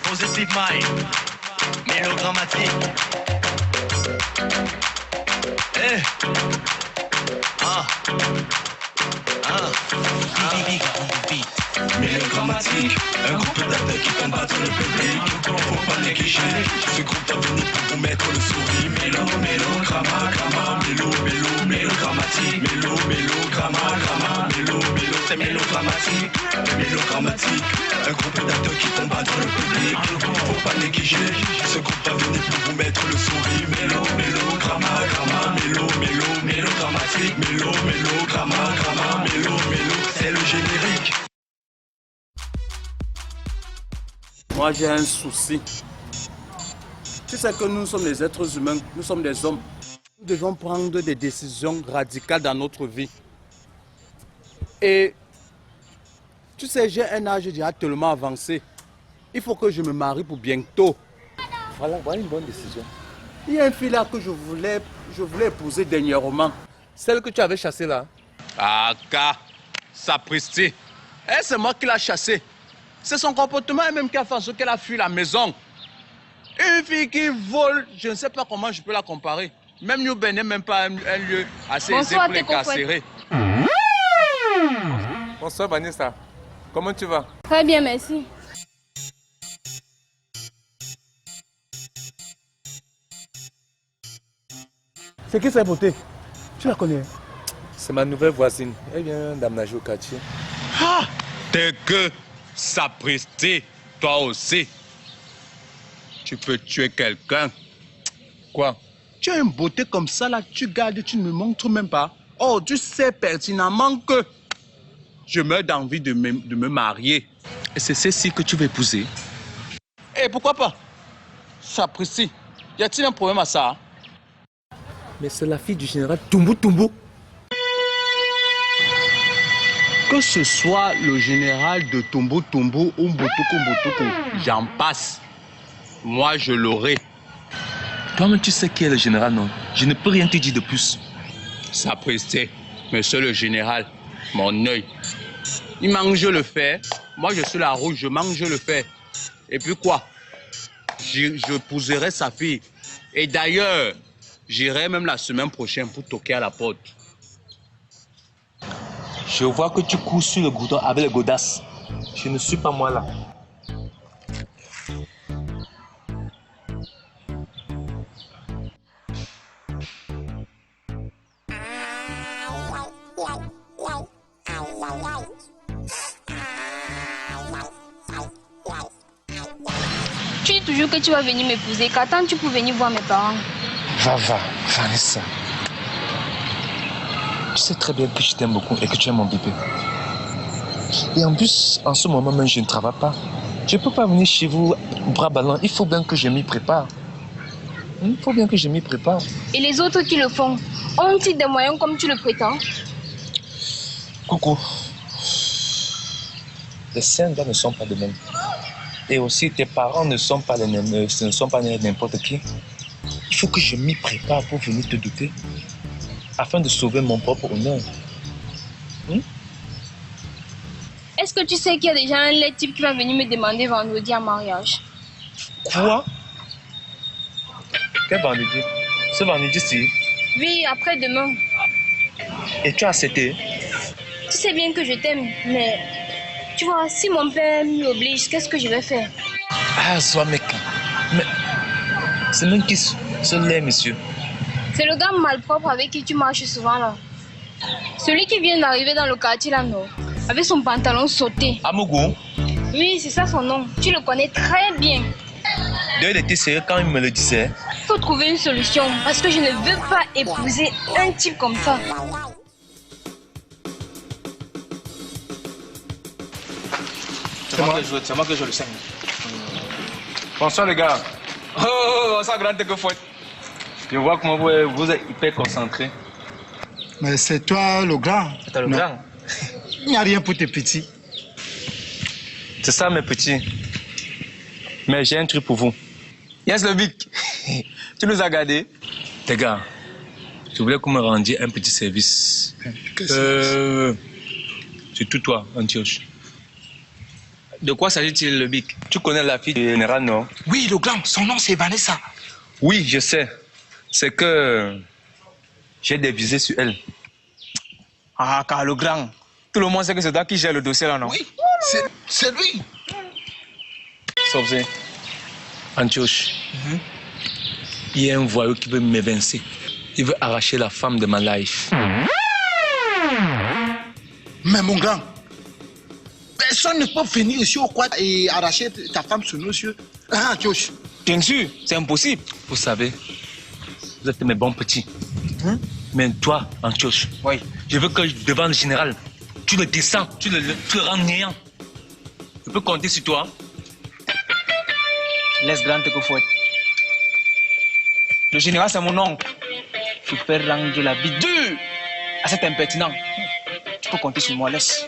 Possessive mind, mélodrammatique. Mélodrammatique, un groupe d'acteurs qui combattent le public. Faut pas négliger, ce groupe doit venir pour vous mettre le sourire. Mélodrammatique. C'est mélodrammatique. Un groupe d'acteurs qui combattent le public. Faut pas négliger, ce groupe doit venir pour vous mettre le sourire. Mélodrammatique. C'est le générique. Moi j'ai un souci. Tu sais que nous sommes des êtres humains, nous sommes des hommes. Nous devons prendre des décisions radicales dans notre vie. Et tu sais, j'ai un âge déjà tellement avancé. Il faut que je me marie pour bientôt. Voilà une bonne décision. Il y a une fille là que je voulais épouser dernièrement. Celle que tu avais chassée là. Ah, gars, sapristi. Eh, c'est moi qui l'ai chassée. C'est son comportement même qui a fait en sorte qu'elle a fui la maison. Une fille qui vole, je ne sais pas comment je peux la comparer. Même New Ben n'est même pas un lieu assez aisé pour l'incarcérer. Bonsoir Vanessa. Comment tu vas? Très bien, merci. C'est qui cette beauté? Tu la connais? C'est ma nouvelle voisine. Elle vient d'aménager au quartier. Ah, t'es que sapristi, toi aussi. Tu peux tuer quelqu'un. Quoi? Tu as une beauté comme ça là, tu gardes, tu ne me montres même pas. Oh, tu sais pertinemment que je meurs d'envie de me marier. Et c'est celle-ci que tu veux épouser. Eh, pourquoi pas? Sapristi, y a-t-il un problème à ça? Mais c'est la fille du général Tumbu. Que ce soit le général de Tumbu ou Mboutoukou, j'en passe. Moi, je l'aurai. Toi-même, tu sais qui est le général, non? Je ne peux rien te dire de plus. Sapristi, monsieur le général, mon œil. Il mange le fer. Moi, je suis la rouge, je mange le fer. Et puis quoi? Je épouserai sa fille. Et d'ailleurs, j'irai même la semaine prochaine pour toquer à la porte. Je vois que tu cours sur le goudron avec les godasses. Je ne suis pas moi là. Tu dis toujours que tu vas venir m'épouser. Qu'attends-tu pour venir voir mes parents? Va, Vanessa. Tu sais très bien que je t'aime beaucoup et que tu es mon bébé. Et en plus, en ce moment même, je ne travaille pas. Je ne peux pas venir chez vous bras ballants. Il faut bien que je m'y prépare. Et les autres qui le font, ont-ils des moyens comme tu le prétends? Coucou. Les scènes là ne sont pas de même. Et aussi, tes parents ne sont pas n'importe qui. Il faut que je m'y prépare pour venir te douter. Afin de sauver mon propre honneur. Est-ce que tu sais qu'il y a déjà un laid type qui va venir me demander vendredi en mariage? Quoi? Quel vendredi? Ce vendredi-ci? Oui, après-demain. Et tu as accepté? Tu sais bien que je t'aime, mais tu vois, si mon père m'oblige, qu'est-ce que je vais faire? Ah, sois mec. Mais c'est même qui ce lait, monsieur? C'est le gars malpropre avec qui tu marches souvent là. Celui qui vient d'arriver dans le quartier là, non? Avec son pantalon sauté. Amougou? Oui, c'est ça son nom. Tu le connais très bien. D'ailleurs, il était sérieux quand il me le disait. Il faut trouver une solution parce que je ne veux pas épouser un type comme ça. C'est moi que je le sais. Bonsoir les gars. Oh, ça grande que fouette. Je vois comment vous êtes hyper concentrés. Mais c'est toi le grand. C'est toi le grand. Il n'y a rien pour tes petits. C'est ça mes petits. Mais j'ai un truc pour vous. Yes le Vic. Tu nous as gardés. Les gars, Je voulais qu'on me rendiez un petit service. Surtout toi, Antioche. De quoi s'agit-il, le bic? Tu connais la fille du général, non? Oui, le grand, son nom c'est Vanessa. Oui, je sais. C'est que j'ai des visées sur elle. Ah, car le grand. Tout le monde sait que c'est toi qui gère le dossier là, non? Oui, c'est lui. Sauf ça. Antioche, il y a un voyou qui veut m'évincer. Il veut arracher la femme de ma life. Mais mon grand, personne ne peut venir ici au quad et arracher ta femme sur nos yeux. Ah, Josh. Bien sûr, c'est impossible. Vous savez, vous êtes mes bons petits. Mais toi, Antioche, Oui. je veux que devant le général, tu le descends, tu le rends néant. Je peux compter sur toi. Laisse grand te que fouette. Le général, c'est mon oncle. Je peux rendre la vie dure à cet impertinent. Tu peux compter sur moi, laisse.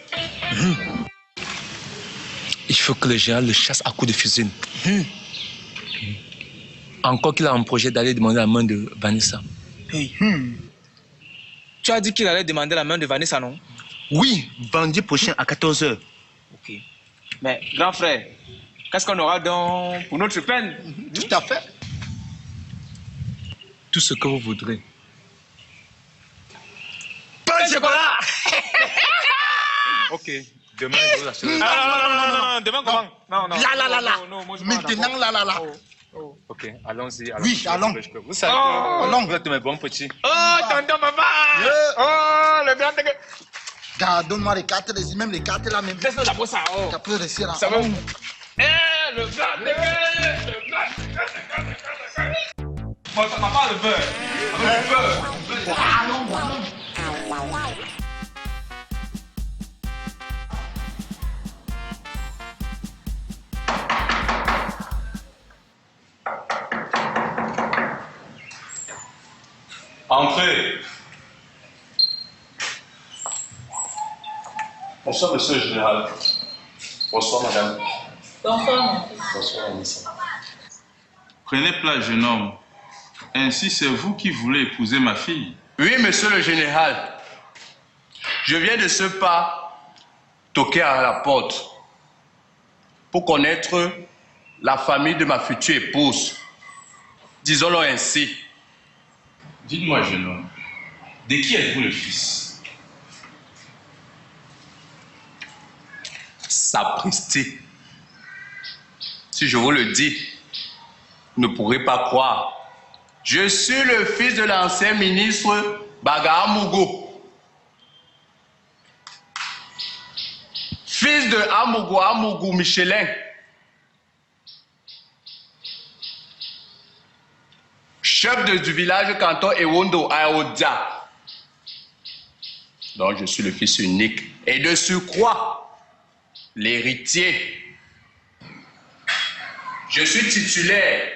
Il faut que le général le chasse à coups de fusil. Encore qu'il a un projet d'aller demander la main de Vanessa. Hey. Tu as dit qu'il allait demander la main de Vanessa, non? Oui, vendredi prochain à 14h. Ok. Mais, grand frère, qu'est-ce qu'on aura donc pour notre peine? Tout à fait. Tout ce que vous voudrez. Pain de chocolat! Ok, demain je vous assure. Non, demain comment? Non. Là. Non, moi, je Maintenant, là. Ok, allons-y. Oui, allons. Vous savez, vous êtes mes bons petits. Oh, tonton, papa! Oh, le grand dégueu! Regarde, donne-moi les cartes, même les cartes là même. Laisse-le d'abord ça, oh! Ça peut rester là. Ça va où? Eh, le grand dégueu! Bon, ça m'a pas le beurre. Avec le beurre. Entrez. Bonsoir, monsieur le général. Bonsoir, madame. Bonsoir, mon fils. Bonsoir, Vanessa. Prenez place, jeune homme. Ainsi, c'est vous qui voulez épouser ma fille. Oui, monsieur le général. Je viens de ce pas toquer à la porte pour connaître la famille de ma future épouse. Disons-le ainsi. Dites-moi, jeune homme, de qui êtes-vous le fils? Sapristi. Si je vous le dis, vous ne pourrez pas croire. Je suis le fils de l'ancien ministre Bagahamougou. Fils de Amougou Michelin. Chef du village canton Ewondo à Odia. Donc je suis le fils unique. Et de surcroît, l'héritier. Je suis titulaire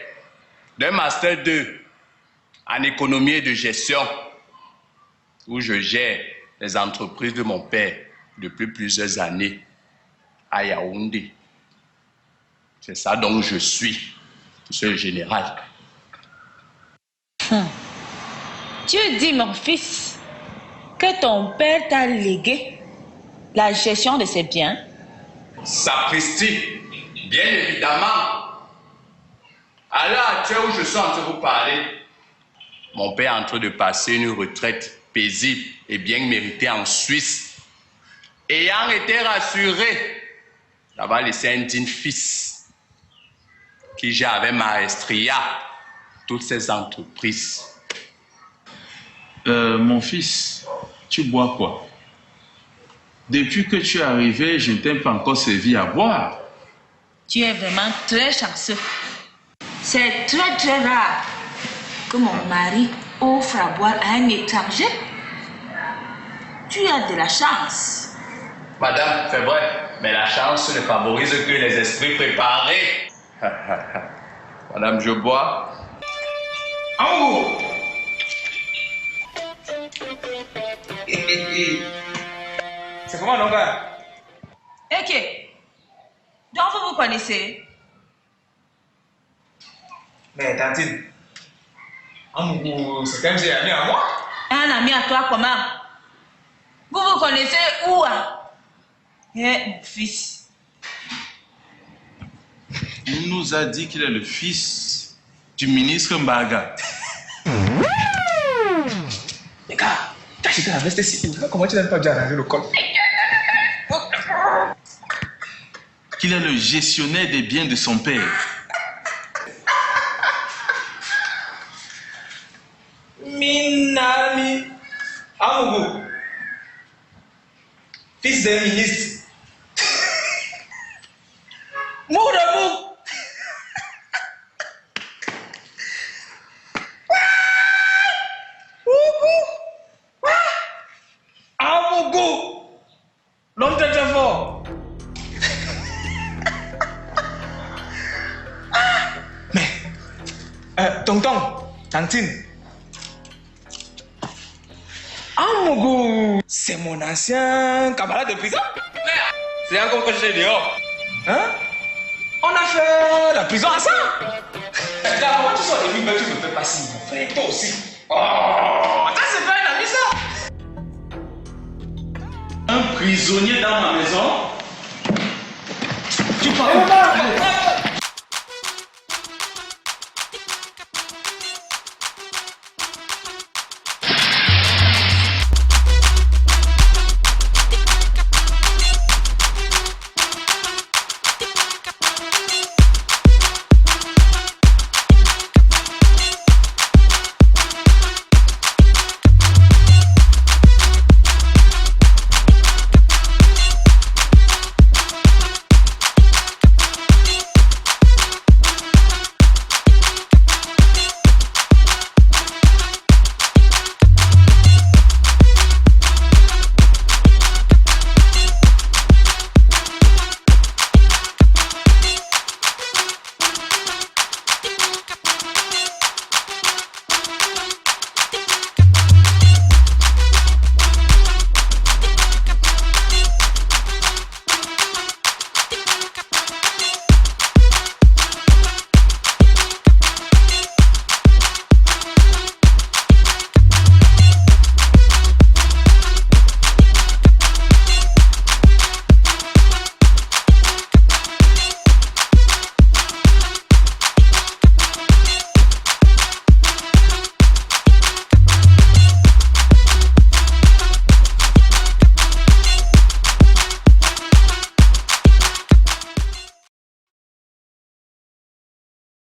d'un Master 2 en économie et de gestion où je gère les entreprises de mon père depuis plusieurs années à Yaoundé. C'est ça dont je suis, monsieur le général. Tu dis, mon fils, que ton père t'a légué la gestion de ses biens? Sapristi, bien évidemment. À l'heure actuelle où je suis en train de vous parler, mon père est en train de passer une retraite paisible et bien méritée en Suisse. Ayant été rassuré d'avoir laissé un digne fils qui gère avec maestria toutes ces entreprises. Mon fils, tu bois quoi? Depuis que tu es arrivé, je ne t'ai pas encore servi à boire. Tu es vraiment très chanceux. C'est très, très rare que mon mari offre à boire à un étranger. Tu as de la chance. Madame, c'est vrai, mais la chance ne favorise que les esprits préparés. Madame, je bois. Oh! C'est comment, non, gars? Ok. Donc, vous vous connaissez? Mais, tantine, Amougou, c'est quand même ses amis à moi. un ami à toi comment? Vous vous connaissez où? Mon fils. Il nous a dit qu'il est le fils du ministre Mbaga. Mais gars, t'as acheté la veste ici. Comment tu n'as pas déjà arrangé le col? Qu'il est le gestionnaire des biens de son père. Minami Amougou, fils d'un ministre. Moudamou. Amougou, l'homme très très fort. Mais, tonton, tantine. Amougou, c'est mon ancien camarade de prison. C'est encore quand j'étais dehors. Hein? On a fait la prison ensemble. Regarde, comment tu sors de lui, mais tu ne fais pas si, mon frère. Toi aussi. Oh, ça c'est pas un ami ça. Un prisonnier dans ma maison. Tu parles.